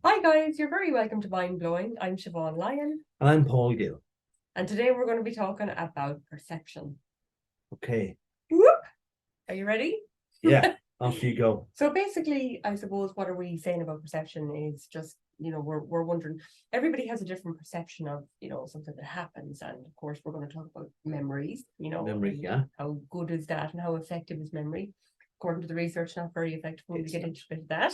Hi guys, you're very welcome to Mind Blowing. I'm Siobhán Lyon, And I'm Paul Gill. and today we're going to be talking about perception. Okay. Whoop! Are you ready? Yeah, off you go. So basically, I suppose what are we saying about perception is just, we're wondering, everybody has a different perception of, something that happens. And of course, we're going to talk about memories, Memory, yeah. how good is that and how effective is memory? According to the research, not very effective when we get into a bit of that.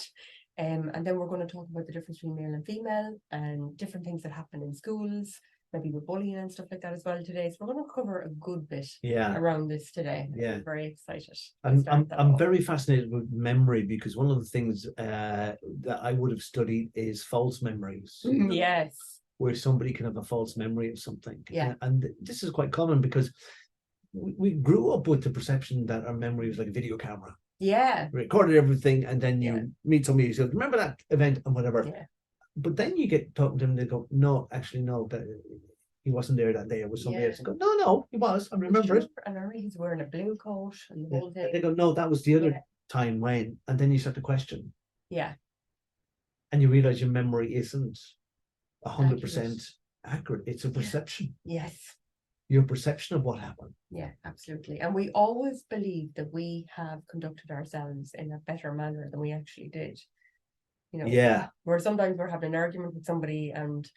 And then we're going to talk about the difference between male and female and different things that happen in schools, maybe with bullying and stuff like that as well today. So we're going to cover a good bit around this today. Yeah. I'm very excited. I'm very fascinated with memory because one of the things that I would have studied is false memories. Yes. Where somebody can have a false memory of something. Yeah. And this is quite common because we grew up with the perception that our memory was like a video camera. Yeah. Recorded everything, and then you meet somebody who says, remember that event and whatever. Yeah. But then you get talking to them, they go, no, actually, no, that he wasn't there that day. It was somebody else. And go, no, he was. I remember it. And I remember he's wearing a blue coat and the whole thing. And they go, no, that was the other time when. And then you start to question. Yeah. And you realize your memory isn't 100% accurate. It's a perception. Yes. Your perception of what happened. Yeah, absolutely. And we always believe that we have conducted ourselves in a better manner than we actually did. Where sometimes we're having an argument with somebody and,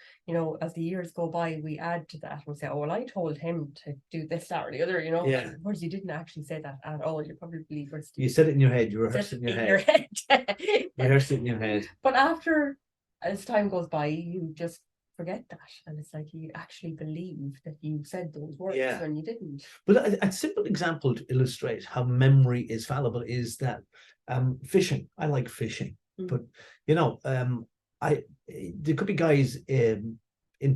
as the years go by, we add to that. We say, oh, well, I told him to do this, that, or the other, Whereas you didn't actually say that at all. You probably you said it in your head. You rehearsed it in your head. Rehearsed it in your head. But as time goes by, you just forget that, and it's like you actually believe that you said those words when you didn't. But a simple example to illustrate how memory is fallible is that fishing. I like fishing, but there could be guys in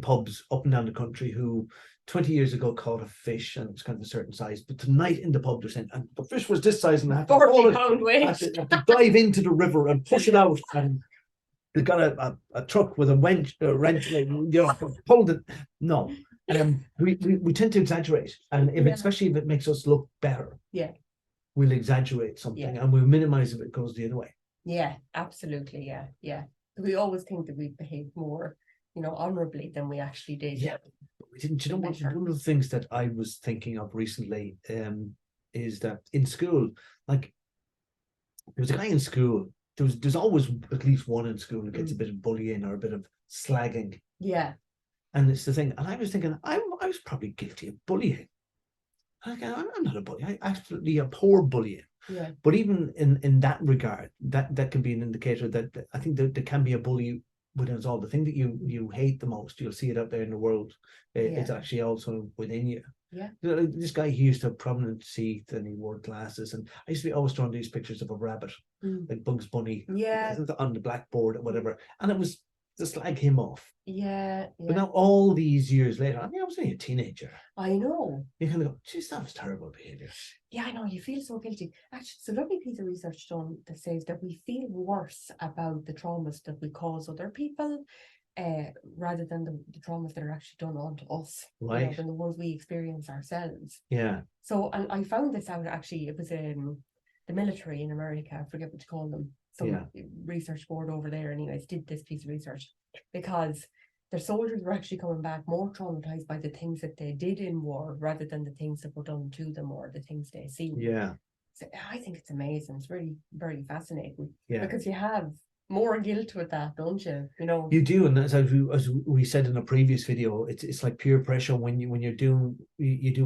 pubs up and down the country who 20 years ago caught a fish and it was kind of a certain size, but tonight in the pub they're saying, and the fish was this size and I have to 40-pound weight. I have to dive into the river and push it out, and they've got a truck with a wrench, pulled it. No. We tend to exaggerate, and especially if it makes us look better, we'll exaggerate something and we'll minimize if it goes the other way. Yeah, absolutely. Yeah. We always think that we behave more, honorably than we actually did. Yeah, but we didn't. One of the things that I was thinking of recently is that in school, like there was a guy in school. There's always at least one in school who gets a bit of bullying or a bit of slagging. Yeah. And it's the thing. And I was thinking, I was probably guilty of bullying. I'm not a bully. I absolutely abhor bullying. Yeah. But even in that regard, that can be an indicator that I think that there can be a bully within us all. The thing that you hate the most, you'll see it out there in the world. It's actually also within you. Yeah. This guy, he used to have prominent teeth and he wore glasses, and I used to be always drawing these pictures of a rabbit, like Bugs Bunny, on the blackboard or whatever, and it was to slag him off. Yeah. But now all these years later, I was only a teenager. I know. You kind of go, geez, that was terrible behavior. Yeah, I know. You feel so guilty. Actually, it's a lovely piece of research done that says that we feel worse about the traumas that we cause other people, rather than the traumas that are actually done onto us, right? Than the ones we experience ourselves. Yeah. So, and I found this out actually. It was the military in America. I forget what you call them. Some research board over there, anyways, did this piece of research because their soldiers were actually coming back more traumatized by the things that they did in war rather than the things that were done to them or the things they seen. Yeah. So I think it's amazing. It's really very fascinating. Yeah. Because you have more guilt with that, don't you? You do, and as we said in a previous video, it's like peer pressure when you do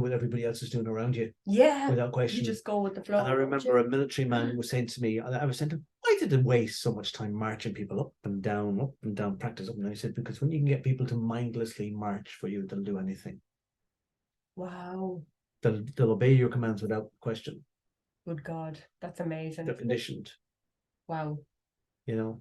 what everybody else is doing around you. Yeah, without question. You just go with the flow. And I remember a military man was saying to me, I was saying to him, why did it waste so much time marching people up and down, practice up and down? I said, because when you can get people to mindlessly march for you, they'll do anything. Wow. They'll obey your commands without question. Good God, that's amazing. They're conditioned. Wow. Yeah.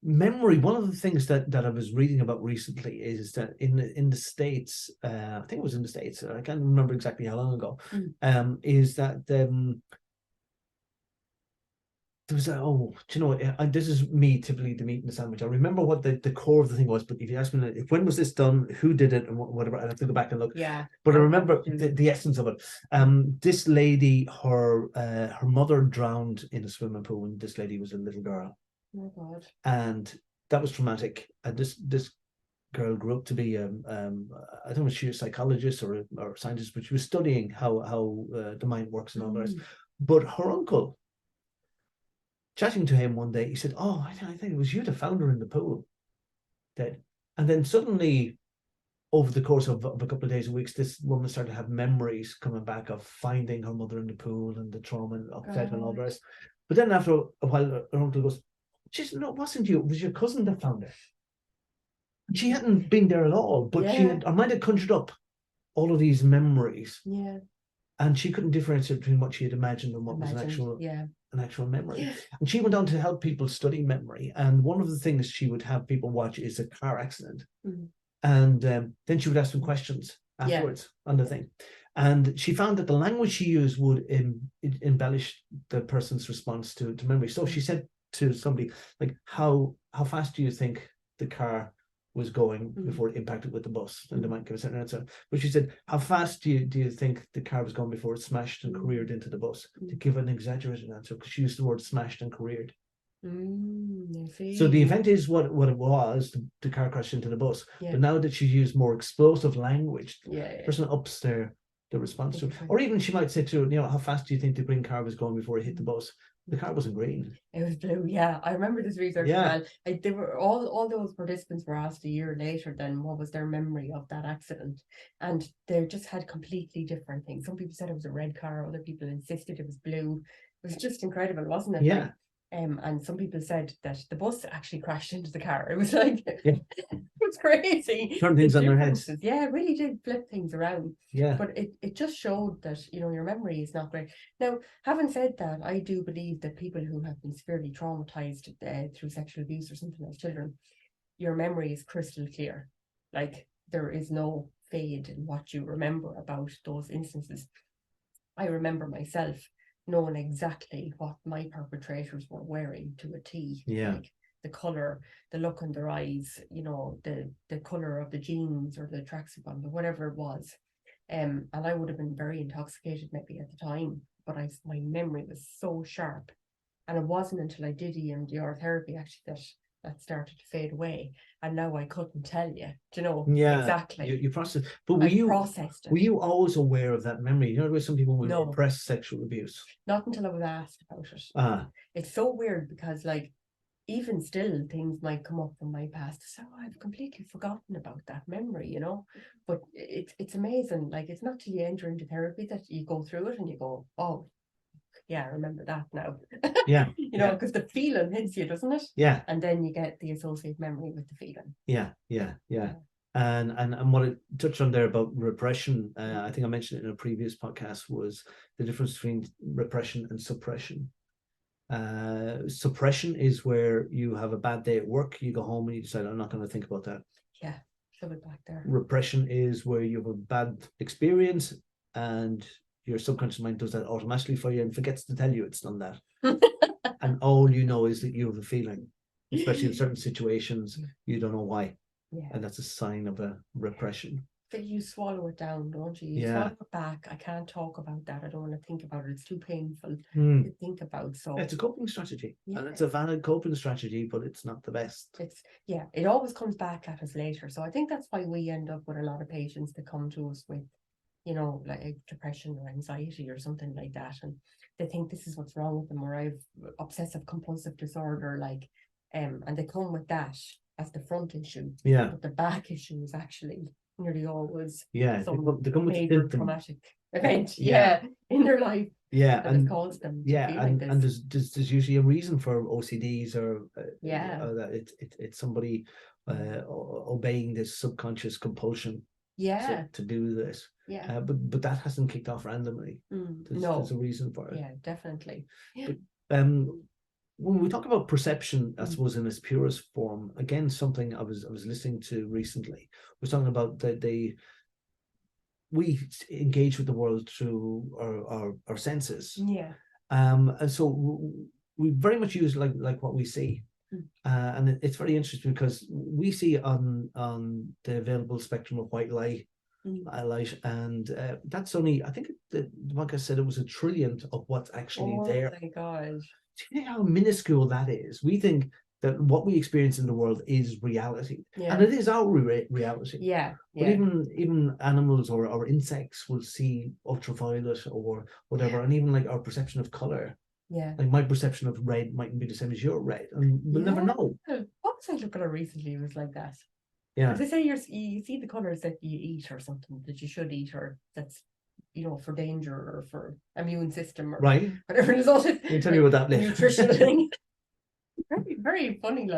Memory, one of the things that I was reading about recently is that in the States, I think it was in the States, I can't remember exactly how long ago, is that there was this is me typically the meat and the sandwich. I remember what the core of the thing was, but if you ask me when was this done, who did it, and whatever, I'd have to go back and look. Yeah. But I remember the essence of it. This lady, her mother drowned in a swimming pool when this lady was a little girl. Oh God. And that was traumatic. And this girl grew up to be I don't know if she was a psychologist or scientist, but she was studying how the mind works and all the rest. But her uncle, chatting to him one day, he said, "Oh, I think it was you that found her in the pool, dead." And then suddenly, over the course of a couple of days and weeks, this woman started to have memories coming back of finding her mother in the pool and the trauma and upset and all the rest. But then after a while, her uncle goes, "She no, it wasn't you. It was your cousin that found her." She hadn't been there at all, but her mind had conjured up all of these memories. Yeah. And she couldn't differentiate between what she had imagined and what was an actual memory. Yeah. And she went on to help people study memory. And one of the things she would have people watch is a car accident. And then she would ask them questions afterwards on the thing. And she found that the language she used would embellish the person's response to memory. So she said to somebody, like, how fast do you think the car was going before it impacted with the bus? And they might give a certain answer. But she said, how fast do you think the car was going before it smashed and careered into the bus? To give an exaggerated answer, because she used the word smashed and careered. So the event is what it was, the car crashed into the bus. But now that she used more explosive language, the person ups the response to it. Or even she might say to her, how fast do you think the green car was going before it hit the bus? The car wasn't green. It was blue. Yeah, I remember this research. Yeah, they were all those participants were asked a year later then what was their memory of that accident, and they just had completely different things. Some people said it was a red car, other people insisted it was blue. It was just incredible, wasn't it? Yeah. And some people said that the bus actually crashed into the car. It was like, it was crazy. Turn things on their heads. Yeah, it really did flip things around. Yeah. But it just showed that, your memory is not great. Now, having said that, I do believe that people who have been severely traumatized through sexual abuse or something as children, your memory is crystal clear. Like, there is no fade in what you remember about those instances. I remember myself knowing exactly what my perpetrators were wearing to a T. Yeah. Like the color, the look in their eyes, the color of the jeans or the tracksuit bottom, or whatever it was. And I would have been very intoxicated maybe at the time, but my memory was so sharp. And it wasn't until I did EMDR therapy actually that started to fade away, and now I couldn't tell you. Exactly. You processed, but were you always aware of that memory? There were some people who repress sexual abuse. Not until I was asked about it. It's so weird because, like, even still, things might come up from my past. So I've completely forgotten about that memory, But it's amazing. Like, it's not till you enter into therapy that you go through it and you go, oh, yeah, I remember that now. Yeah. Because the feeling hits you, doesn't it? Yeah. And then you get the associated memory with the feeling. Yeah. And what it touched on there about repression, I think I mentioned it in a previous podcast, was the difference between repression and suppression. Suppression is where you have a bad day at work, you go home and you decide, I'm not going to think about that. Yeah, shove it back there. Repression is where you have a bad experience and your subconscious mind does that automatically for you and forgets to tell you it's done that. And all you know is that you have a feeling, especially in certain situations, you don't know why. Yeah. And that's a sign of a repression. But you swallow it down, don't you? You swallow it back. I can't talk about that. I don't want to think about it. It's too painful to think about. So it's a coping strategy. And it's a valid coping strategy, but it's not the best. It always comes back at us later. So I think that's why we end up with a lot of patients that come to us with, like depression or anxiety or something like that. And they think this is what's wrong with them, or I've obsessive compulsive disorder, like, and they come with that as the front issue. Yeah. But the back issue is actually nearly always they come with major traumatic event in their life that has caused them to feel like this. And there's usually a reason for OCDs or that it's somebody obeying this subconscious compulsion to do this. But that hasn't kicked off randomly. There's a reason for it. Yeah, definitely. But when we talk about perception, I suppose in its purest form, again, something I was listening to recently was talking about we engage with the world through our senses. Yeah. And so we very much use like what we see. And it's very interesting because we see on the available spectrum of white light, and that's only, I think the podcast said it was 1 trillionth of what's actually there. Oh my gosh. See how minuscule that is? We think that what we experience in the world is reality, and it is our reality. Yeah, but even animals or insects will see ultraviolet or whatever, and even like our perception of color. Yeah, like my perception of red mightn't be the same as your red, and we'll never know. What was I looking at recently? It was like that. Yeah, they say you see the colors that you eat or something that you should eat, or that's for danger or for immune system or right. whatever it is. All You tell me what that nutritional thing. Very, very funny.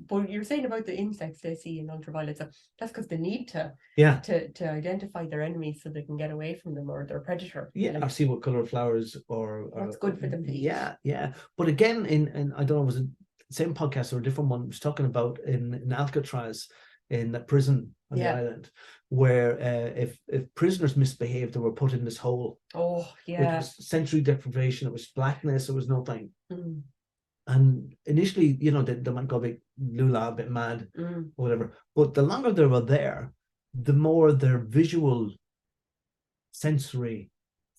But you're saying about the insects they see in ultraviolet, so that's because they need to identify their enemies so they can get away from them or their predator. I see what color flowers or what's good for them to eat. Yeah. But again, in I don't know, was it the same podcast or a different one? Was talking about in Alcatraz, in the prison on the island, where if prisoners misbehaved, they were put in this hole. Oh yeah. Which was sensory deprivation. It was blackness. It was nothing. And initially, they might go a bit lula, a bit mad, or whatever. But the longer they were there, the more their visual sensory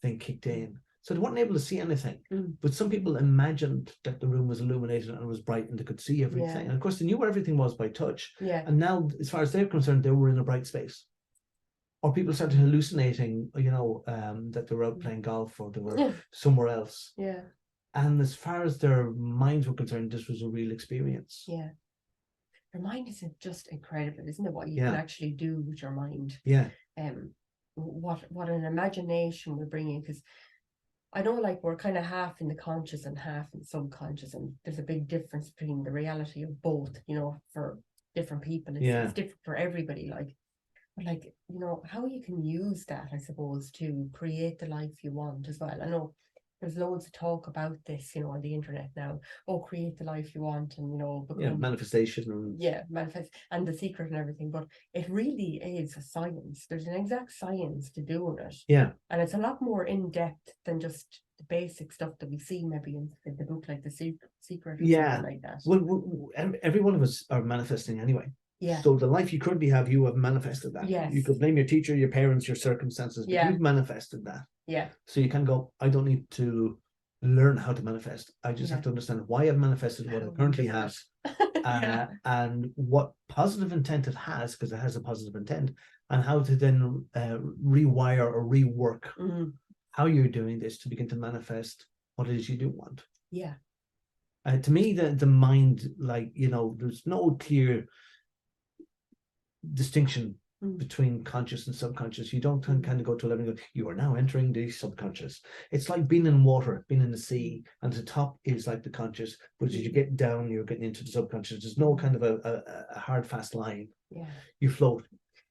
thing kicked in. So they weren't able to see anything. But some people imagined that the room was illuminated and it was bright and they could see everything. And of course, they knew where everything was by touch. And now, as far as they're concerned, they were in a bright space. Or people started hallucinating, that they were out playing golf or they were somewhere else. Yeah. And as far as their minds were concerned, this was a real experience. Yeah. Your mind is just incredible, isn't it? What you can actually do with your mind. Yeah. What an imagination we're bringing, because I know we're kind of half in the conscious and half in the subconscious, and there's a big difference between the reality of both, for different people. It's different for everybody. But how you can use that, I suppose, to create the life you want as well. I know there's loads of talk about this, on the internet now. Oh, create the life you want, and manifestation and manifest and The Secret and everything. But it really is a science. There's an exact science to doing it. Yeah, and it's a lot more in depth than just the basic stuff that we see maybe in the book, like The Secret or something like that. Well, every one of us are manifesting anyway. Yeah. So the life you currently have, you have manifested that. Yes. You could blame your teacher, your parents, your circumstances, but you've manifested that. Yeah. So you can go, I don't need to learn how to manifest. I just have to understand why I've manifested what I currently have, and what positive intent it has, because it has a positive intent, and how to then rewire or rework how you're doing this to begin to manifest what it is you do want. Yeah. To me, the mind, there's no clear distinction between conscious and subconscious. You don't kind of go to a level and go, you are now entering the subconscious. It's like being in water, being in the sea, and the top is like the conscious, but as you get down, you're getting into the subconscious. There's no kind of a hard, fast line. Yeah. You float.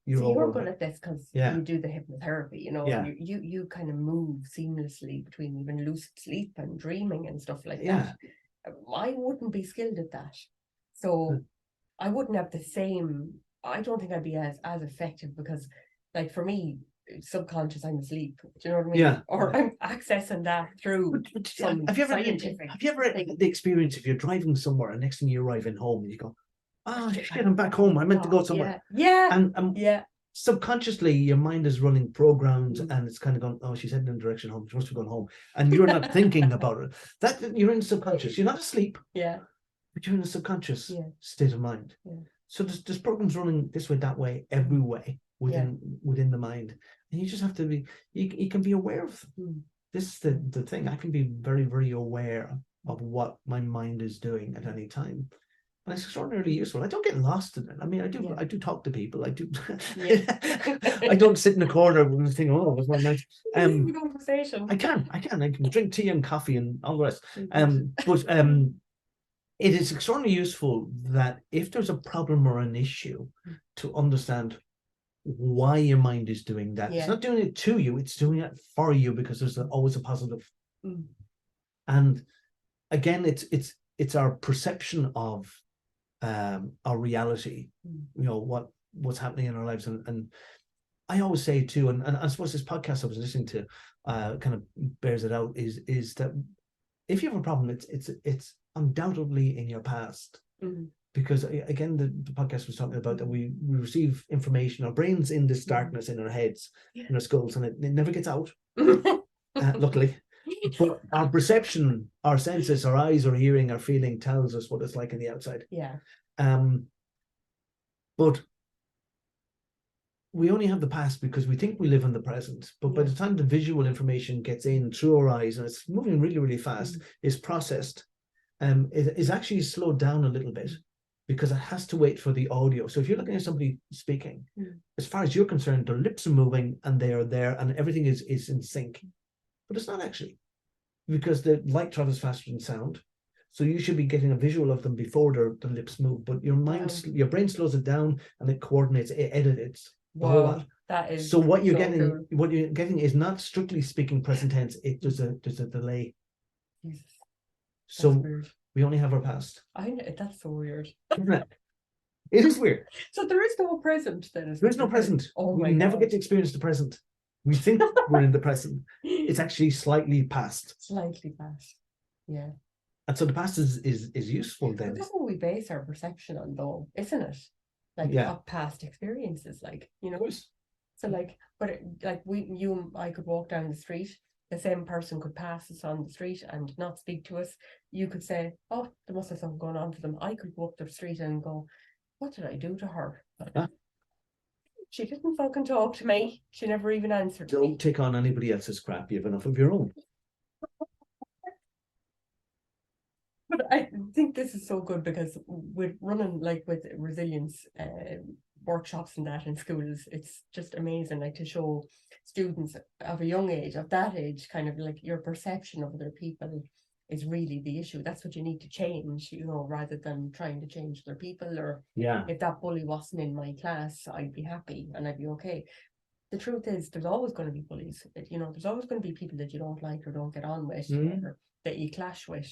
You're good at this because you do the hypnotherapy, and you kind of move seamlessly between even lucid sleep and dreaming and stuff like that. I wouldn't be skilled at that. So I wouldn't have the same. I don't think I'd be as effective, because for me, subconscious, I'm asleep. Do you know what I mean? Yeah. Or I'm accessing that through some scientific. Have you ever had the experience if you're driving somewhere and next thing you arrive in home and you go, shit, I'm back home. I meant to go somewhere. Yeah. And subconsciously your mind is running programs and it's kind of going, oh, she's heading in the direction home. She must be going home. And you're not thinking about it. That you're in the subconscious. You're not asleep. Yeah. But you're in a subconscious state of mind. Yeah. So there's programs running this way, that way, every way within the mind, and you just have to be. You can be aware of them. This is the thing. I can be very, very aware of what my mind is doing at any time, and it's extraordinarily useful. I don't get lost in it. I mean, I do. I do talk to people. I do. I don't sit in the corner and think, "Oh, it was my night." Conversation. I can drink tea and coffee and all the rest. It is extraordinarily useful that if there's a problem or an issue, to understand why your mind is doing that. It's not doing it to you, it's doing it for you, because there's always a positive. And again, it's our perception of our reality, what's happening in our lives. And I always say too, and I suppose this podcast I was listening to kind of bears it out, is that if you have a problem, it's undoubtedly in your past, because again the podcast was talking about that we receive information, our brains in this darkness in our heads, in our skulls, and it never gets out. Luckily, But our perception, our senses, our eyes, our hearing, our feeling tells us what it's like on the outside. Yeah. But we only have the past because we think we live in the present. But by the time the visual information gets in through our eyes, and it's moving really, really fast, is processed, it is actually slowed down a little bit because it has to wait for the audio. So if you're looking at somebody speaking, as far as you're concerned, their lips are moving and they are there and everything is in sync. But it's not actually, because the light travels faster than sound. So you should be getting a visual of them before the lips move. But your your brain slows it down and it coordinates, it edits. Wow, that is so what you're getting. Cool. What you're getting is not strictly speaking present tense. There's a delay. Jesus, so weird. We only have our past. I know, that's so weird. Isn't it? It is weird. So there is no present then. There is no present. We never get to experience the present. We think we're in the present. It's actually slightly past. Slightly past. Yeah. And so the past is useful then. But that's what we base our perception on, though, isn't it? Like past experiences, like, you know. So like, but like you and I could walk down the street, the same person could pass us on the street and not speak to us. You could say, oh, there must have something going on for them. I could walk the street and go, what did I do to her? She didn't fucking talk to me. She never even answered me. Don't take on anybody else's crap. You have enough of your own. But I think this is so good because with running like with resilience workshops and that in schools, it's just amazing, like to show students of a young age, of that age, kind of like your perception of other people is really the issue. That's what you need to change, you know, rather than trying to change other people. Or if that bully wasn't in my class, I'd be happy and I'd be okay. The truth is there's always going to be bullies, you know, there's always going to be people that you don't like or don't get on with or that you clash with.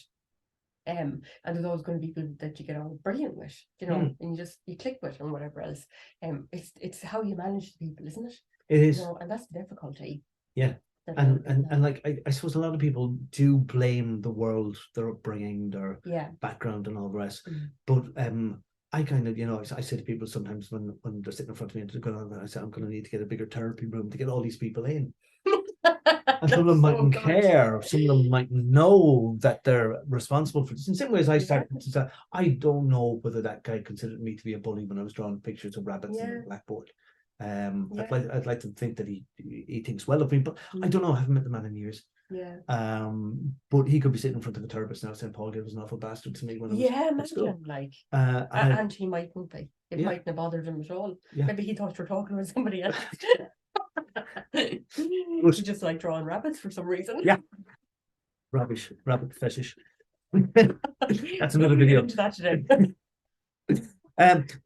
And there's always going to be people that you get on brilliant with, you know, and you click with and whatever else. It's how you manage the people, isn't it? It is, you know, and that's the difficulty. Yeah, and like I suppose a lot of people do blame the world, their upbringing, their background, and all the rest. But I kind of, you know, I say to people sometimes when they're sitting in front of me and I say I'm going to need to get a bigger therapy room to get all these people in. And some of them mightn't care. Some of them might know that they're responsible for this. In some ways, I started to say, I don't know whether that guy considered me to be a bully when I was drawing pictures of rabbits on the blackboard. I'd like to think that he thinks well of me, but I don't know. I haven't met the man in years. But he could be sitting in front of a therapist now saying Paul Gill was an awful bastard to me when I was at school. Like, and he mightn't be. It mightn't have bothered him at all. Maybe he thought you were talking with somebody else. You just like drawing rabbits for some reason. Rubbish, rabbit fetish. That's another video.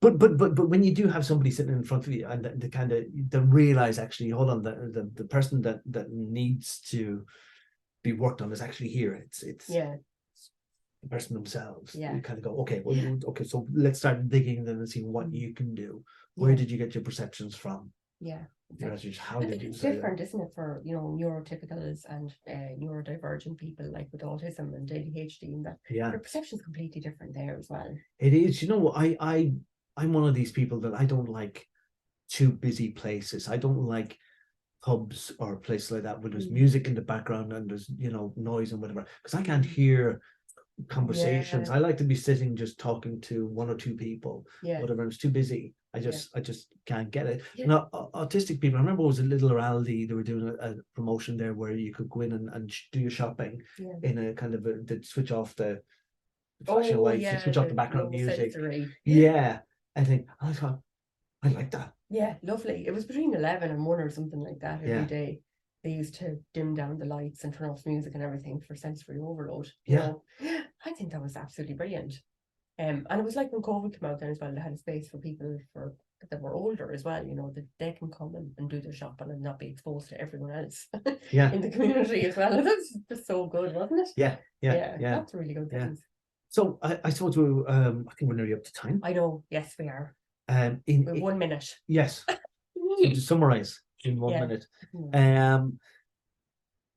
But when you do have somebody sitting in front of you and they realize actually, hold on, the person that needs to be worked on is actually here. It's the person themselves. You kind of go, okay, well, so let's start digging then and see what you can do. Where did you get your perceptions from? How did you say different, isn't it, for, you know, neurotypicals and neurodivergent people like with autism and ADHD, and that their perception is completely different there as well. It is. You know, I'm one of these people that I don't like too busy places. I don't like pubs or places like that where there's music in the background and there's, you know, noise and whatever, because I can't hear conversations. I like to be sitting just talking to one or two people, whatever. It's too busy. I just can't get it. Now, autistic people, I remember it was a Little Aldi, they were doing a promotion there where you could go in and do your shopping in a kind of they'd switch off the flashing lights, switch off the background music. I thought, I like that. Lovely. It was between 11 and 1 or something like that every day. They used to dim down the lights and turn off music and everything for sensory overload. You know? I think that was absolutely brilliant. And it was like when COVID came out then as well, they had a space for people that were older as well, you know, that they can come and do their shopping and not be exposed to everyone else in the community as well. That's just so good, wasn't it? That's really good things. So I suppose I think we're nearly up to time. I know, yes we are. In 1 minute. Yes. So to summarize in 1 minute.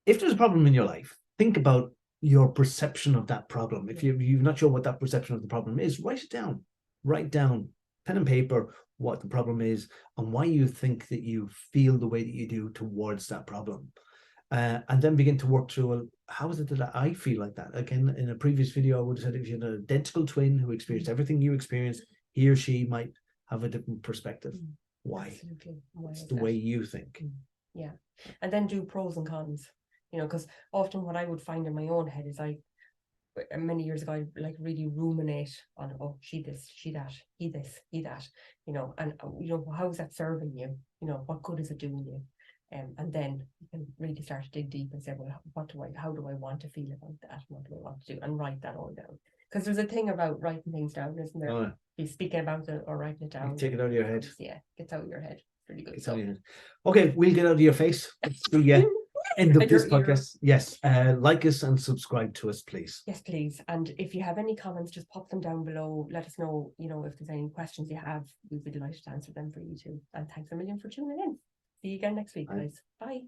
If there's a problem in your life, think about your perception of that problem. If you're not sure what that perception of the problem is, write it down. Write down, pen and paper, what the problem is and why you think that you feel the way that you do towards that problem. and then begin to work through, well, how is it that I feel like that? Again, in a previous video, I would have said if you had an identical twin who experienced everything you experienced, he or she might have a different perspective. Why? Absolutely. Why it's is the that? way you think. Yeah. And then do pros and cons, you know, because often what I would find in my own head is many years ago, I like really ruminate on, oh, she this, she that, he this, he that, you know, and you know, how is that serving you? You know, what good is it doing you? And then you can really start to dig deep and say, well, how do I want to feel about that? What do I want to do? And write that all down. Because there's a thing about writing things down, isn't there? Oh, Be speaking about it or writing it down. you take it out of your head. Yeah, gets out of your head. Really good. Okay, we'll get out of your face. Yeah. End of this podcast. Yes. Like us and subscribe to us, please. Yes, please. And if you have any comments, just pop them down below. Let us know, you know, if there's any questions you have. We'd be delighted to answer them for you too. And thanks a million for tuning in. See you again next week, guys. Bye.